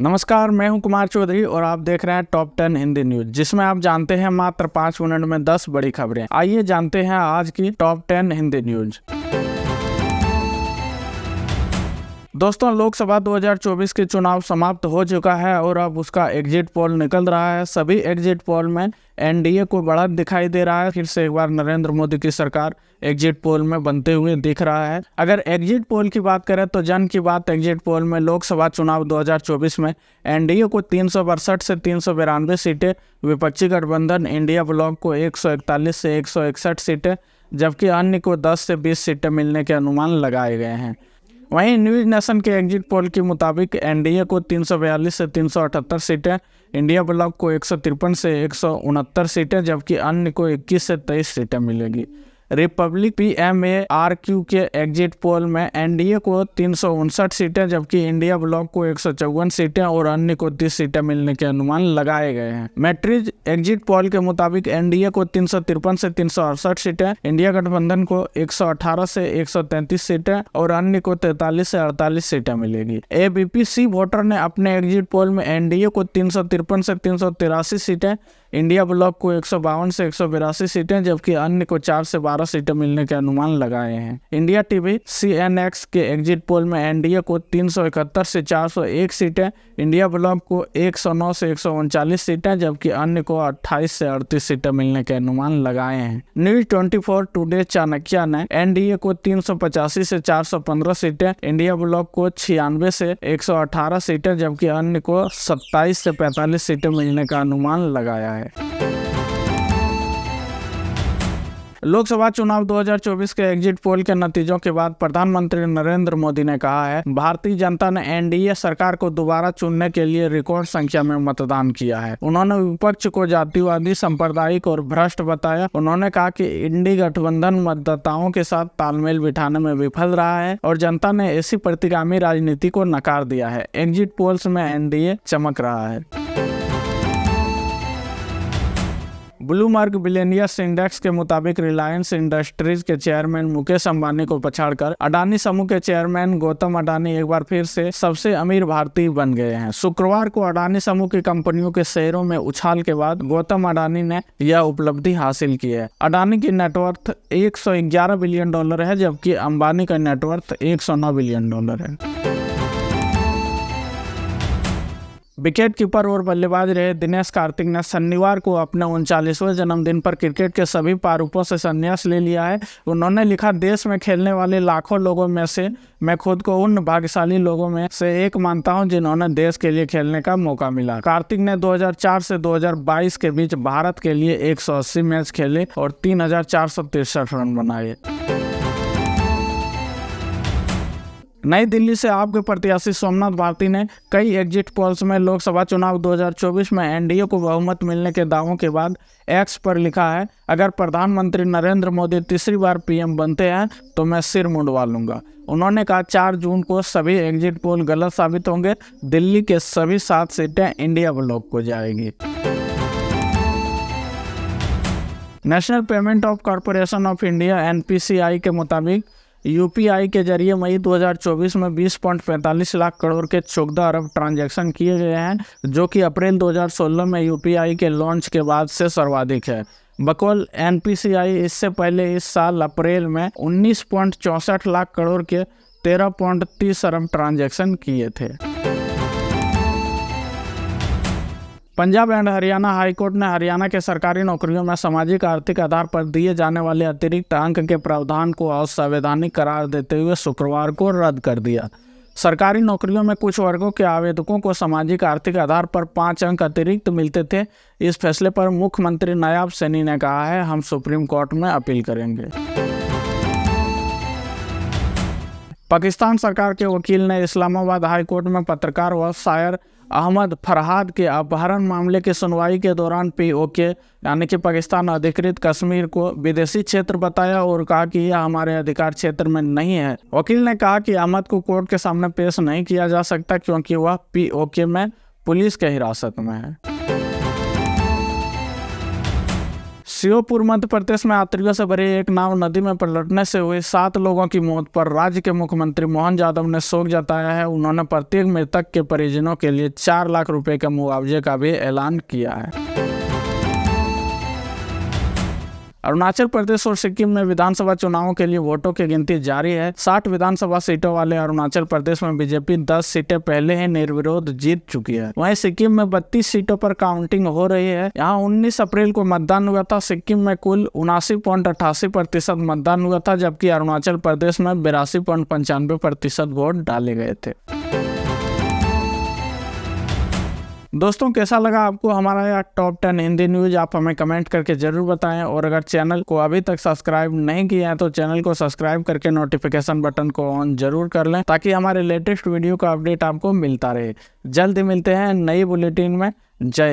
नमस्कार, मैं हूं कुमार चौधरी और आप देख रहे हैं टॉप 10 हिंदी न्यूज, जिसमें आप जानते हैं मात्र 5 मिनट में 10 बड़ी खबरें। आइए जानते हैं आज की टॉप 10 हिंदी न्यूज। दोस्तों, लोकसभा 2024 के चुनाव समाप्त हो चुका है और अब उसका एग्जिट पोल निकल रहा है। सभी एग्जिट पोल में एनडीए को बढ़त दिखाई दे रहा है। फिर से एक बार नरेंद्र मोदी की सरकार एग्जिट पोल में बनते हुए दिख रहा है। अगर एग्जिट पोल की बात करें तो जन की बात एग्जिट पोल में लोकसभा चुनाव 2024 में एनडीए को 362 से 392 सीटें, विपक्षी गठबंधन इंडिया ब्लॉक को 141 से 161 सीटें, जबकि अन्य को 10 से 20 सीटें मिलने के अनुमान लगाए गए हैं। वहीं न्यूज नेशन के एग्जिट पोल के मुताबिक एनडीए को 342 से 378 सीटें, इंडिया ब्लॉक को 153 से 169 सीटें, जबकि अन्य को 21 से 23 सीटें मिलेगी। रिपब्लिक PMARQ के एग्जिट पोल में एनडीए को 359 सीटें, जबकि इंडिया ब्लॉक को 154 सीटें और अन्य को 30 सीटें मिलने के अनुमान लगाए गए हैं। मैट्रिज एग्जिट पोल के मुताबिक एनडीए को 353 से 368 सीटें, इंडिया गठबंधन को 118 से 133 सीटें और अन्य को 43 से 48 सीटें मिलेगी। ABP वोटर ने अपने एग्जिट पोल में एनडीए को 353 से 383 सीटें, इंडिया ब्लॉक को 152 से 182 सीटें, जबकि अन्य को 4 से 12 सीटें मिलने के अनुमान लगाए हैं। इंडिया टीवी CNX के एग्जिट पोल में एनडीए को 371 से 401 सीटें, इंडिया ब्लॉक को 109 से 139 सीटें, जबकि अन्य को 28 से 38 सीटें मिलने के अनुमान लगाए हैं। न्यूज 24 टुडे चाणक्य ने एनडीए को 385 से 415 सीटें, इंडिया ब्लॉक को 96 से 118 सीटें, जबकि अन्य को 27 से 45 सीटें मिलने का अनुमान लगाया है। लोकसभा चुनाव 2024 के एग्जिट पोल के नतीजों के बाद प्रधानमंत्री नरेंद्र मोदी ने कहा है, भारतीय जनता ने एनडीए सरकार को दोबारा चुनने के लिए रिकॉर्ड संख्या में मतदान किया है। उन्होंने विपक्ष को जातिवादी, सांप्रदायिक और भ्रष्ट बताया। उन्होंने कहा कि इंडी गठबंधन मतदाताओं के साथ तालमेल बिठाने में विफल रहा है और जनता ने ऐसी प्रतिगामी राजनीति को नकार दिया है। एग्जिट पोल्स में एनडीए चमक रहा है। ब्लूमबर्ग बिलियनियर्स इंडेक्स के मुताबिक रिलायंस इंडस्ट्रीज के चेयरमैन मुकेश अंबानी को पछाड़कर अडानी समूह के चेयरमैन गौतम अडानी एक बार फिर से सबसे अमीर भारतीय बन गए हैं। शुक्रवार को अडानी समूह की कंपनियों के शेयरों में उछाल के बाद गौतम अडानी ने यह उपलब्धि हासिल की है। अडानी की नेटवर्थ $111 बिलियन है, जबकि अंबानी का नेटवर्थ $109 बिलियन है। विकेट कीपर और बल्लेबाज रहे दिनेश कार्तिक ने शनिवार को अपने 39वें जन्मदिन पर क्रिकेट के सभी प्रारूपों से संन्यास ले लिया है। उन्होंने लिखा, देश में खेलने वाले लाखों लोगों में से मैं खुद को उन भाग्यशाली लोगों में से एक मानता हूं जिन्होंने देश के लिए खेलने का मौका मिला। कार्तिक ने 2004 से 2022 के बीच भारत के लिए 180 मैच खेले और 3463 रन बनाए। नई दिल्ली से आपके प्रत्याशी सोमनाथ भारती ने कई एग्जिट पोल्स में लोकसभा चुनाव 2024 में एनडीए को बहुमत मिलने के दावों के बाद एक्स पर लिखा है, अगर प्रधानमंत्री नरेंद्र मोदी तीसरी बार पीएम बनते हैं तो मैं सिर मुंडवा लूंगा। उन्होंने कहा 4 जून को सभी एग्जिट पोल गलत साबित होंगे। दिल्ली के सभी 7 सीटें इंडिया ब्लॉक को जाएगी। National payment of corporation of India NPCI के मुताबिक यूपीआई के जरिए मई 2024 में 20.45 लाख करोड़ के 14 अरब ट्रांजैक्शन किए गए हैं, जो कि अप्रैल 2016 में यूपीआई के लॉन्च के बाद से सर्वाधिक है। बकौल NPCI इससे पहले इस साल अप्रैल में 19.64 लाख करोड़ के 13.30 अरब ट्रांजैक्शन किए थे। पंजाब एंड हरियाणा हाईकोर्ट ने हरियाणा के सरकारी नौकरियों में सामाजिक आर्थिक आधार पर दिए जाने वाले अतिरिक्त अंक के प्रावधान को असंवैधानिक करार देते हुए शुक्रवार को रद्द कर दिया। सरकारी नौकरियों में कुछ वर्गों के आवेदकों को सामाजिक आर्थिक आधार पर 5 अंक अतिरिक्त मिलते थे। इस फैसले पर मुख्यमंत्री नायब सैनी ने कहा है, हम सुप्रीम कोर्ट में अपील करेंगे। पाकिस्तान सरकार के वकील ने इस्लामाबाद हाई कोर्ट में पत्रकार व शायर अहमद फरहाद के अपहरण मामले की सुनवाई के दौरान POK यानी कि पाकिस्तान अधिकृत कश्मीर को विदेशी क्षेत्र बताया और कहा कि यह हमारे अधिकार क्षेत्र में नहीं है। वकील ने कहा कि अहमद को कोर्ट के सामने पेश नहीं किया जा सकता क्योंकि वह POK में पुलिस के हिरासत में है। श्योपुर मध्य प्रदेश में यात्रियों से भरी एक नाव नदी में पलटने से हुई 7 लोगों की मौत पर राज्य के मुख्यमंत्री मोहन यादव ने शोक जताया है। उन्होंने प्रत्येक मृतक के परिजनों के लिए 4 लाख रुपए के मुआवजे का भी ऐलान किया है। अरुणाचल प्रदेश और सिक्किम में विधानसभा चुनावों के लिए वोटों की गिनती जारी है। 60 विधानसभा सीटों वाले अरुणाचल प्रदेश में बीजेपी 10 सीटें पहले ही निर्विरोध जीत चुकी है। वहीं सिक्किम में 32 सीटों पर काउंटिंग हो रही है। यहां 19 अप्रैल को मतदान हुआ था। सिक्किम में कुल 79.88% मतदान हुआ था, जबकि अरुणाचल प्रदेश में 82.95% वोट डाले गए थे। दोस्तों, कैसा लगा आपको हमारा यह टॉप 10 हिंदी न्यूज? आप हमें कमेंट करके जरूर बताएं। और अगर चैनल को अभी तक सब्सक्राइब नहीं किया है तो चैनल को सब्सक्राइब करके नोटिफिकेशन बटन को ऑन जरूर कर लें, ताकि हमारे लेटेस्ट वीडियो का अपडेट आपको मिलता रहे। जल्द ही मिलते हैं नई बुलेटिन में। जय